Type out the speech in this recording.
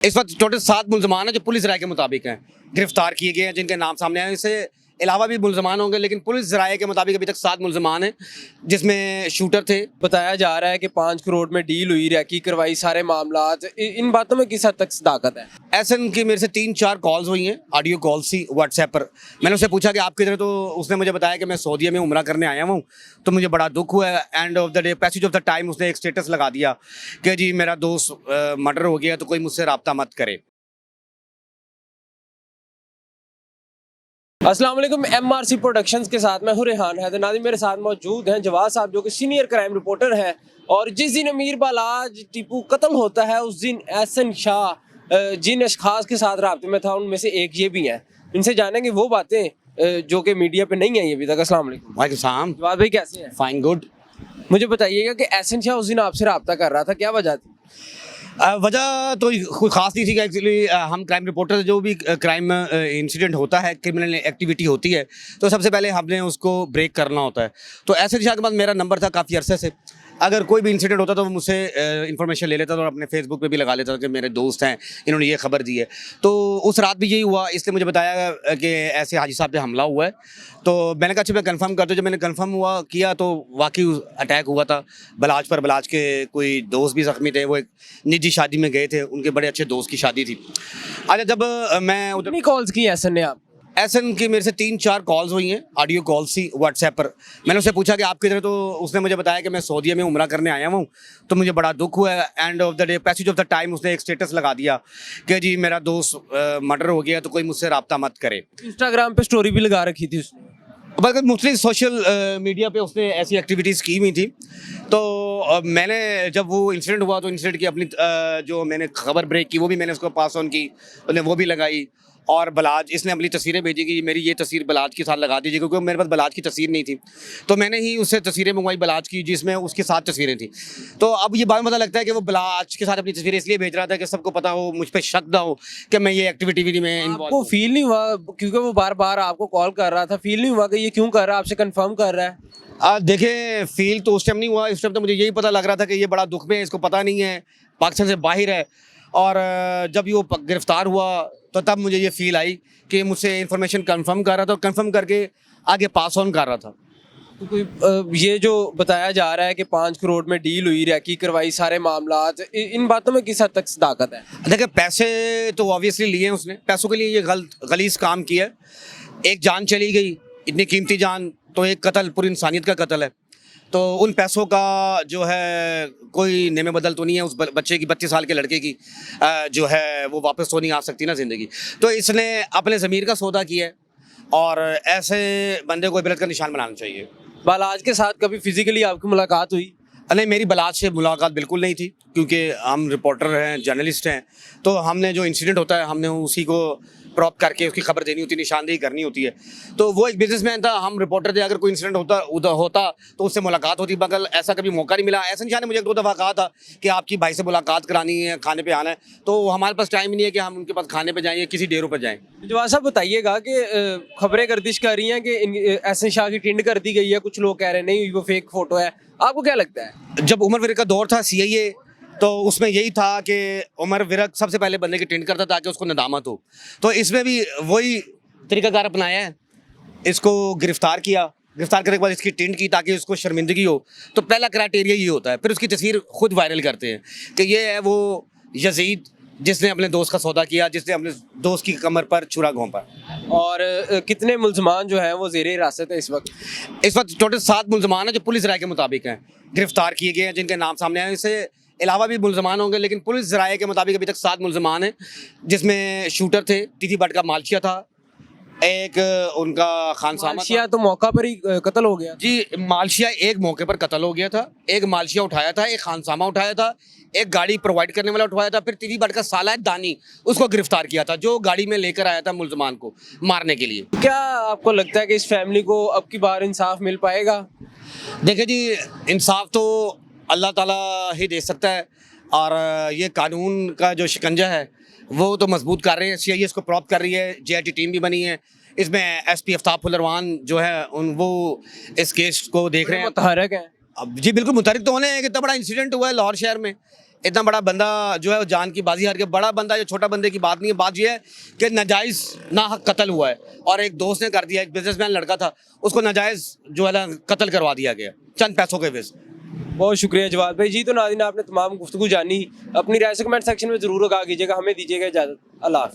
इस वक्त टोटल 7 मुलजमान हैं जो पुलिस राय के मुताबिक हैं गिरफ्तार किए गए हैं, जिनके नाम सामने आए। इससे अलावा भी मुलजमान होंगे, लेकिन पुलिस राय के मुताबिक अभी तक 7 मुलजमान हैं, जिसमें शूटर थे। बताया जा रहा है कि 5 करोड़ में डील हुई, रैकी करवाई, सारे मामलात। इन बातों में किस हद तक सदाकत है? ऐसे की मेरे से 3-4 कॉल्स हुई हैं, ऑडियो कॉल्स थी व्हाट्सएप पर। मैंने उससे पूछा कि आप किधर, तो उसने मुझे बताया कि मैं सऊदीया में उम्रा करने आया हूँ। तो मुझे बड़ा दुख हुआ। End of the day, passage of the time, उसने एक स्टेटस लगा दिया कि जी मेरा दोस्त मर्डर हो गया, तो कोई मुझसे रब्ता मत करे। अस्सलाम वालेकुम। MRC प्रोडक्शंस के साथ मैं हूं रेहान हैदर। नाज़रीन, मेरे साथ मौजूद हैं जवाद साहब, जो कि सीनियर क्राइम रिपोर्टर हैं। और जिस दिन अमीर बालाज टीपू कत्ल होता है, उस दिन एहसन शाह जिन अशखास के साथ राब्ते में था, उनमें से एक ये भी हैं। इनसे जानेंगे वो बातें जो कि मीडिया पे नहीं आई अभी तक। अस्सलाम वालेकुम। वालेकुम सलाम। जवाद भाई कैसे हैं? Fine, good. मुझे बताइएगा कि एहसन शाह उस दिन आपसे राब्ता कर रहा था, क्या वजह थी? वजह तो कोई ख़ास नहीं थी कि एक्चुअली हम क्राइम रिपोर्टर, जो भी क्राइम इंसिडेंट होता है, क्रिमिनल एक्टिविटी होती है, तो सबसे पहले हमने उसको ब्रेक करना होता है। तो ऐसे दिशा के बाद मेरा नंबर था काफ़ी अरसे से। अगर कोई भी इंसिडेंट होता तो वो मुझसे इन्फॉर्मेशन ले लेता था और अपने फेसबुक पे भी लगा लेता था कि मेरे दोस्त हैं, इन्होंने ये खबर दी है। तो उस रात भी यही हुआ, इसलिए मुझे बताया कि ऐसे हाजी साहब पे हमला हुआ है। तो मैंने कहा अच्छा मैं कंफर्म कर दूँ। जब मैंने कंफर्म किया तो वाकई अटैक हुआ था बलाज पर। बलाज के कोई दोस्त भी ज़ख्मी थे, वो एक निजी शादी में गए थे, उनके बड़े अच्छे दोस्त की शादी थी। अच्छा, जब मैं उधर कितनी कॉल्स की एहसन ने आप? एहसन की मेरे से 3-4 कॉल्स हुई हैं, ऑडियो कॉल्स थी व्हाट्सएप पर। मैंने उससे पूछा कि आप किधर, तो उसने मुझे बताया कि मैं सऊदीया में उम्रा करने आया हूँ। तो मुझे बड़ा दुख हुआ। End of the day, passage of the time, उसने एक स्टेटस लगा दिया कि जी मेरा दोस्त मर्डर हो गया, तो कोई मुझसे रब्ता मत करे। इंस्टाग्राम पे स्टोरी भी लगा रखी थी उसने। बल्कि मुख्तलिफ सोशल मीडिया पे उसने ऐसी एक्टिविटीज़ की हुई थी। तो मैंने जब वो इंसिडेंट हुआ तो इंसिडेंट की अपनी जो मैंने खबर ब्रेक की, वो भी मैंने उसको पास ऑन की, उसने वो भी लगाई। और बलाज, इसने अपनी तस्वीरें भेजी कि मेरी ये तस्वीर बलाज के साथ लगा दीजिए, क्योंकि मेरे पास बलाज की तस्वीर नहीं थी। तो मैंने ही उससे तस्वीरें मंगवाई बलाज की, जिसमें उसके साथ तस्वीरें थी। तो अब ये बात पता लगता है कि वो बलाज के साथ अपनी तस्वीरें इसलिए भेज रहा था कि सबको पता हो, मुझ पर शक ना हो कि मैं ये एक्टिविटी में इन्वॉल्व आपको हूँ। फील नहीं हुआ, क्योंकि वो बार बार आपको कॉल कर रहा था, फील नहीं हुआ कि ये क्यों कर रहा है, आपसे कंफर्म कर रहा है? देखिए, फील तो उस टाइम नहीं हुआ। इस टाइम तो मुझे यही पता लग रहा था कि ये बड़ा दुख में है, इसको पता नहीं है, पाकिस्तान से बाहर है। और जब ये वो गिरफ्तार हुआ तो तब मुझे ये फील आई कि मुझसे इन्फॉर्मेशन कंफर्म कर रहा था और कंफर्म करके आगे पास ऑन कर रहा था। तो कोई ये जो बताया जा रहा है कि 5 करोड़ में डील हुई, रैकी करवाई, सारे मामलात। इन बातों में किस हद तक सदाकत है? देखिए, पैसे तो ऑब्वियसली लिए हैं उसने, पैसों के लिए ये गलीज काम किया है। एक जान चली गई, इतनी कीमती जान, तो एक कत्ल पूरी इंसानियत का कत्ल है। तो उन पैसों का जो है कोई नेमे बदल तो नहीं है। उस बच्चे की, 32 साल के लड़के की जो है वो वापस तो नहीं आ सकती ना ज़िंदगी। तो इसने अपने ज़मीर का सौदा किया है, और ऐसे बंदे को इबरत का निशान बनाना चाहिए। बालाज के साथ कभी फिजिकली आपकी मुलाकात हुई? नहीं, मेरी बलाज से मुलाकात बिल्कुल नहीं थी, क्योंकि हम रिपोर्टर हैं, जर्नलिस्ट हैं। तो हमने जो इंसिडेंट होता है, हमने उसी को प्रॉप करके उसकी खबर देनी होती है, निशानदेही करनी होती है। तो वो एक बिजनेसमैन था, हम रिपोर्टर थे। अगर कोई इंसिडेंट होता तो उससे मुलाकात होती, मगर ऐसा कभी मौका नहीं मिला। एहसन शाह ने मुझे 1-2 दफ़ा कहा था कि आपकी भाई से मुलाकात करानी है, खाने पे आना है। तो हमारे पास टाइम नहीं है कि हम उनके पास खाने पे जाएँ या किसी डेरों पर जाएँ। जवाब साहब, बताइएगा कि खबरें गर्दिश कर रही हैं कि एहसन शाह की टिंड कर दी गई है। कुछ लोग कह रहे हैं नहीं, वो फेक फोटो है। आपको क्या लगता है? जब उमर विरक का दौर था CIA, तो उसमें यही था कि उमर विरक सबसे पहले बंदे की टिंड करता ताकि उसको नदामत हो। तो इसमें भी वही तरीकाकार अपनाया है, इसको गिरफ्तार किया, गिरफ्तार करने के बाद इसकी टिंड की ताकि उसको शर्मिंदगी हो। तो पहला क्राइटेरिया ये होता है। फिर उसकी तस्वीर खुद वायरल करते हैं कि ये है वो यजीद जिसने अपने दोस्त का सौदा किया, जिसने अपने दोस्त की कमर पर छुरा घोंपा। और कितने मुल्जमान जो हैं वो ज़ेरे हिरासत है इस वक्त? इस वक्त टोटल 7 मुलजमान हैं जो पुलिस राय के मुताबिक हैं गिरफ्तार किए गए हैं, जिनके नाम सामने आए। इससे अलावा भी मुलजमान होंगे, लेकिन पुलिस राय के मुताबिक अभी तक 7 मुलजमान हैं, जिसमें शूटर थे, टीटी भट्ट का मालशिया था, एक उनका खानसामा मालशिया तो मौका पर ही कत्ल हो गया। जी, मालशिया एक मौके पर कत्ल हो गया था। एक मालशिया उठाया था, एक खानसामा उठाया था, एक गाड़ी प्रोवाइड करने वाला उठाया था। फिर टीटी भट्ट का साला दानी, उसको गिरफ्तार किया था, जो गाड़ी में लेकर आया था मुलजमान को मारने के लिए। क्या आपको लगता है कि इस फैमिली को अब की बार इंसाफ मिल पाएगा? देखिए जी, इंसाफ तो अल्लाह ताला ही दे सकता है, और ये कानून का जो शिकंजा है वो तो मजबूत कर रहे हैं। CIA इसको प्रॉप कर रही है, JIT टीम भी बनी है। इसमें SP आफ्ताब फुलरवान जो है वो इस केस को देख रहे हैं। मुतहरक है। अब जी बिल्कुल मुतहरिक तो होने हैं कि इतना बड़ा इंसिडेंट हुआ है लाहौर शहर में, इतना बड़ा बंदा जो है वो जान की बाजी हार के, बड़ा बंदा या छोटा बंदे की बात नहीं है, बात ये है कि नाजायज़ नाहक कत्ल हुआ है और एक दोस्त ने कर दिया, एक बिजनेसमैन लड़का था, उसको नाजायज़ जो है ना कत्ल करवा दिया गया चंद पैसों के वजह से। बहुत शुक्रिया जवाद भाई जी। तो नाज़रीन आपने तमाम गुफ्तगू जानी, अपनी राय से कमेंट सेक्शन में ज़रूर आगा कीजिएगा। हमें दीजिएगा इजाज़त, अल्लाह हाफ़िज़।